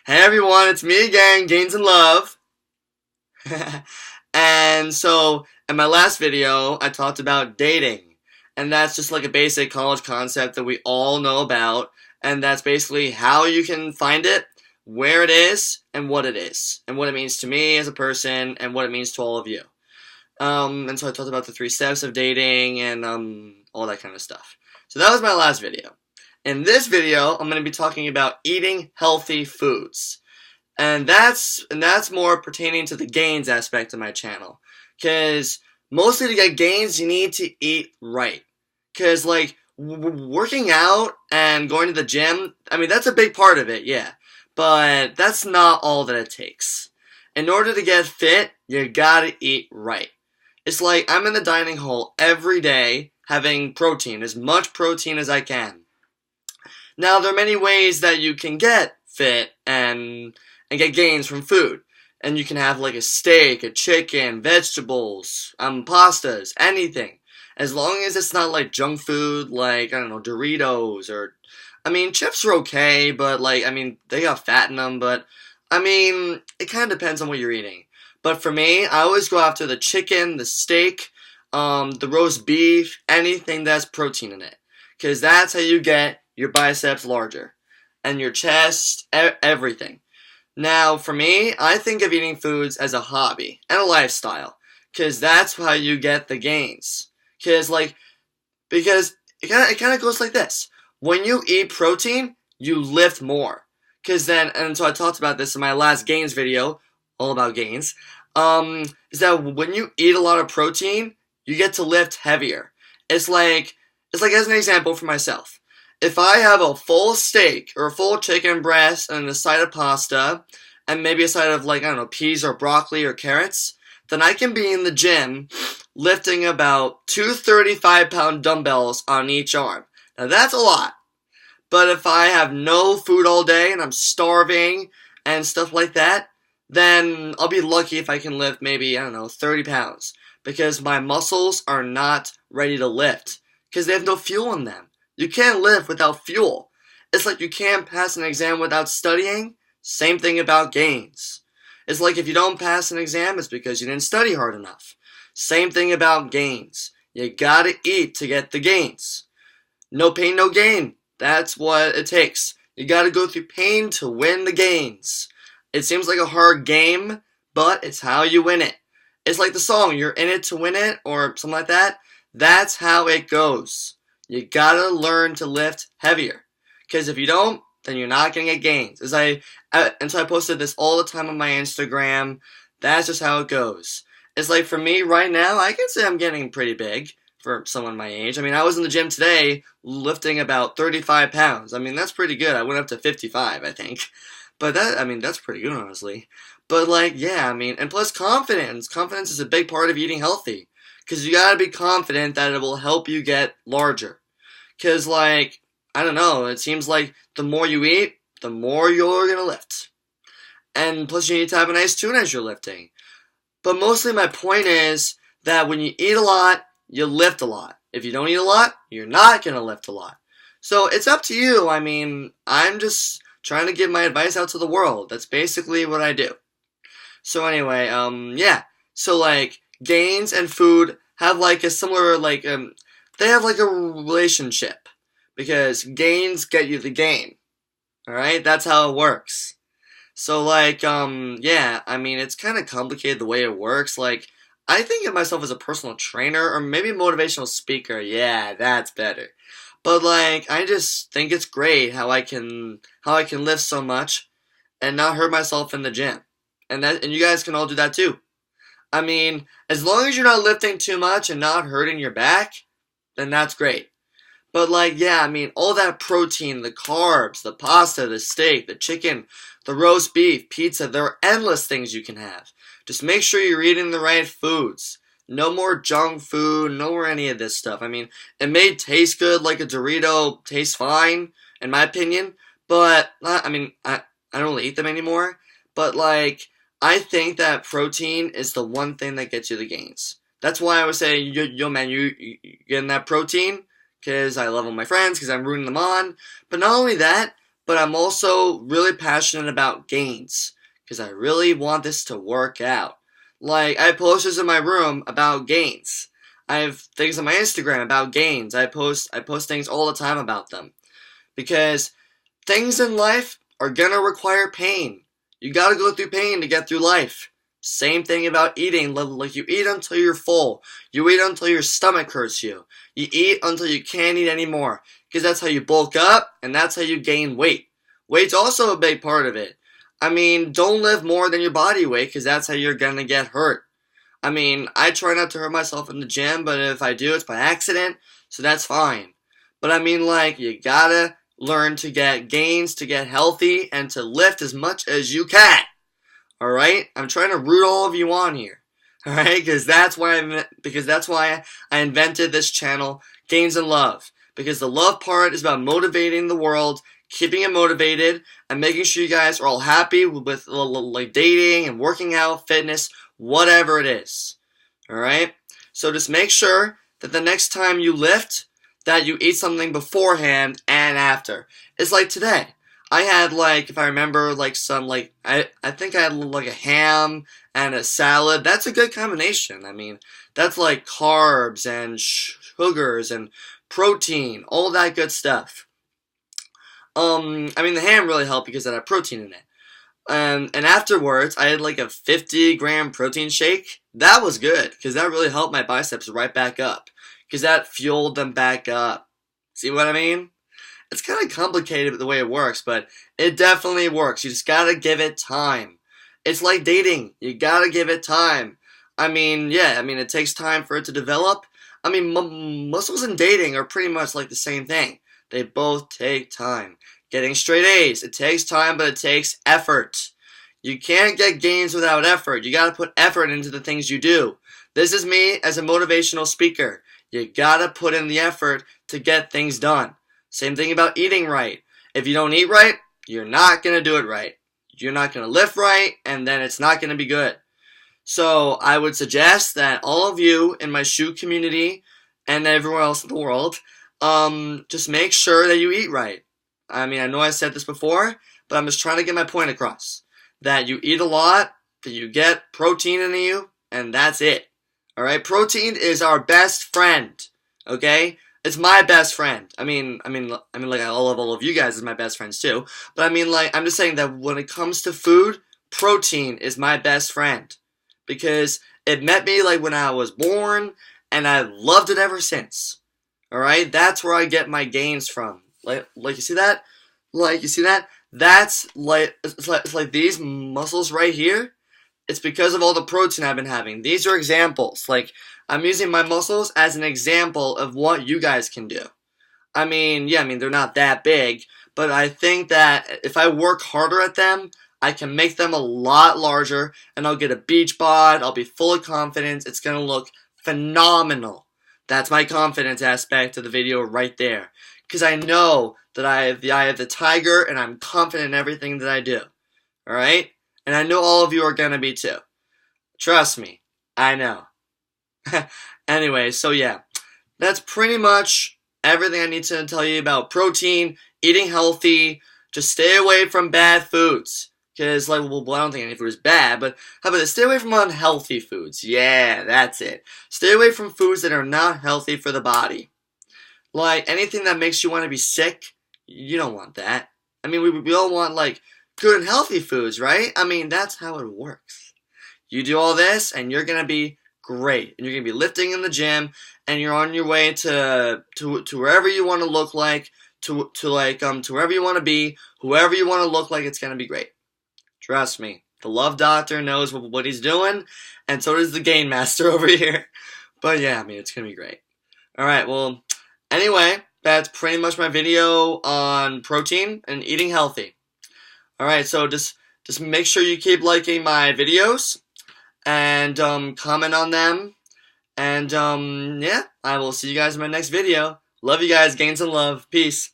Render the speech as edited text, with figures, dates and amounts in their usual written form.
Hey everyone, it's me again, Gains in Love. And so, in my last video, I talked about dating. And that's just like a basic college concept that we all know about. And that's basically how you can find it, where it is, and what it is. And what it means to me as a person, and what it means to all of you. And so I talked about the 3 steps of dating and all that kind of stuff. So that was my last video. In this video, I'm going to be talking about eating healthy foods. And that's more pertaining to the gains aspect of my channel. Cause mostly to get gains, you need to eat right. Cause like working out and going to the gym, I mean that's a big part of it, yeah. But that's not all that it takes. In order to get fit, you gotta eat right. It's like I'm in the dining hall every day having protein, as much protein as I can. Now there are many ways that you can get fit and get gains from food. And you can have like a steak, a chicken, vegetables, pastas, anything. As long as it's not like junk food, like, I don't know, Doritos or, I mean, chips are okay, but like, I mean, they got fat in them, but, I mean, it kind of depends on what you're eating. But for me, I always go after the chicken, the steak, the roast beef, anything that's protein in it. Because that's how you get your biceps larger. And your chest, everything. Now, for me, I think of eating foods as a hobby and a lifestyle, because that's how you get the gains. Because it kind of goes like this. When you eat protein, you lift more. And so I talked about this in my last gains video, all about gains, is that when you eat a lot of protein, you get to lift heavier. It's like as an example for myself. If I have a full steak or a full chicken breast and a side of pasta and maybe a side of like, I don't know, peas or broccoli or carrots, then I can be in the gym lifting about 235-pound dumbbells on each arm. Now that's a lot. But if I have no food all day and I'm starving and stuff like that, then I'll be lucky if I can lift maybe, I don't know, 30 pounds. Because my muscles are not ready to lift. Because they have no fuel in them. You can't live without fuel. It's like you can't pass an exam without studying. Same thing about gains. It's like if you don't pass an exam, it's because you didn't study hard enough. Same thing about gains. You gotta eat to get the gains. No pain, no gain. That's what it takes. You gotta go through pain to win the gains. It seems like a hard game, but it's how you win it. It's like the song, you're in it to win it, or something like that. That's how it goes. You gotta learn to lift heavier. Because if you don't, then you're not gonna get gains. And so I posted this all the time on my Instagram. That's just how it goes. It's like for me right now, I can say I'm getting pretty big for someone my age. I mean, I was in the gym today lifting about 35 pounds. I mean, that's pretty good. I went up to 55, I think. But that's pretty good, honestly. But like, yeah, I mean, and plus confidence. Confidence is a big part of eating healthy. Because you gotta be confident that it will help you get larger. Because, like, I don't know, it seems like the more you eat, the more you're gonna lift. And plus, you need to have a nice tune as you're lifting. But mostly, my point is that when you eat a lot, you lift a lot. If you don't eat a lot, you're not gonna lift a lot. So, it's up to you. I mean, I'm just trying to give my advice out to the world. That's basically what I do. So, anyway, yeah. So, like, gains and food have like a similar they have like a relationship because gains get you the gain. All right, that's how it works. So like yeah, I mean it's kind of complicated the way it works. Like I think of myself as a personal trainer or maybe motivational speaker. Yeah, that's better. But like I just think it's great how I can lift so much and not hurt myself in the gym. And you guys can all do that too. I mean, as long as you're not lifting too much and not hurting your back, then that's great. But like, yeah, I mean, all that protein, the carbs, the pasta, the steak, the chicken, the roast beef, pizza, there are endless things you can have. Just make sure you're eating the right foods. No more junk food, no more any of this stuff. I mean, it may taste good, like a Dorito tastes fine, in my opinion, but, I don't really eat them anymore. But like, I think that protein is the one thing that gets you the gains. That's why I would say, yo man, you getting that protein? Because I love all my friends, because I'm rooting them on. But not only that, but I'm also really passionate about gains because I really want this to work out. Like, I have posters in my room about gains. I have things on my Instagram about gains. I post things all the time about them because things in life are gonna require pain. You gotta go through pain to get through life. Same thing about eating. Like, you eat until you're full. You eat until your stomach hurts you. You eat until you can't eat anymore. Because that's how you bulk up, and that's how you gain weight. Weight's also a big part of it. I mean, don't live more than your body weight, because that's how you're gonna get hurt. I mean, I try not to hurt myself in the gym, but if I do, it's by accident, so that's fine. But I mean, like, you gotta learn to get gains, to get healthy, and to lift as much as you can. Alright? I'm trying to root all of you on here. Alright? Because that's why I invented this channel, Gains and Love. Because the love part is about motivating the world, keeping it motivated, and making sure you guys are all happy with like dating and working out, fitness, whatever it is. Alright? So just make sure that the next time you lift, that you eat something beforehand and after. It's like today. I had, like, if I remember, like, some, like, I think I had, like, a ham and a salad. That's a good combination. I mean, that's, like, carbs and sugars and protein, all that good stuff. I mean, the ham really helped because it had protein in it. And afterwards, I had, like, a 50-gram protein shake. That was good, because that really helped my biceps right back up. Because that fueled them back up. See what I mean? It's kind of complicated the way it works, but it definitely works. You just gotta give it time. It's like dating. You gotta give it time. I mean, yeah, it takes time for it to develop. I mean, muscles and dating are pretty much like the same thing. They both take time. Getting straight A's, it takes time, but it takes effort. You can't get gains without effort. You gotta put effort into the things you do. This is me as a motivational speaker. You gotta put in the effort to get things done. Same thing about eating right. If you don't eat right, you're not going to do it right. You're not going to lift right, and then it's not going to be good. So I would suggest that all of you in my shoe community and everywhere else in the world, just make sure that you eat right. I mean, I know I said this before, but I'm just trying to get my point across. That you eat a lot, that you get protein in you, and that's it. Alright? Protein is our best friend. Okay? It's my best friend. I mean, like, I love all of you guys as my best friends too. But I mean, like, I'm just saying that when it comes to food, protein is my best friend. Because it met me, like, when I was born, and I've loved it ever since. Alright? That's where I get my gains from. Like, you see that? Like, you see that? That's, like, it's like these muscles right here. It's because of all the protein I've been having. These are examples. Like, I'm using my muscles as an example of what you guys can do. I mean, yeah, they're not that big, but I think that if I work harder at them, I can make them a lot larger, and I'll get a beach bod, I'll be full of confidence, it's gonna look phenomenal. That's my confidence aspect of the video right there. Because I know that I have the eye of the tiger, and I'm confident in everything that I do. Alright? And I know all of you are gonna be too. Trust me, I know. Anyway, so yeah, that's pretty much everything I need to tell you about protein, eating healthy, just stay away from bad foods. Because, like, well, I don't think any food is bad, but how about this? Stay away from unhealthy foods. Yeah, that's it. Stay away from foods that are not healthy for the body. Like, anything that makes you want to be sick, you don't want that. I mean, we all want, like, good and healthy foods, right? I mean, that's how it works. You do all this, and you're going to be great. And you're going to be lifting in the gym, and you're on your way to wherever you want to look like, to wherever you want to be, whoever you want to look like, it's going to be great. Trust me. The Love Doctor knows what he's doing, and so does the Gain Master over here. But yeah, it's going to be great. Alright, well, anyway, that's pretty much my video on protein and eating healthy. Alright, so just make sure you keep liking my videos, and comment on them, and yeah, I will see you guys in my next video. Love you guys, Gains and Love, peace.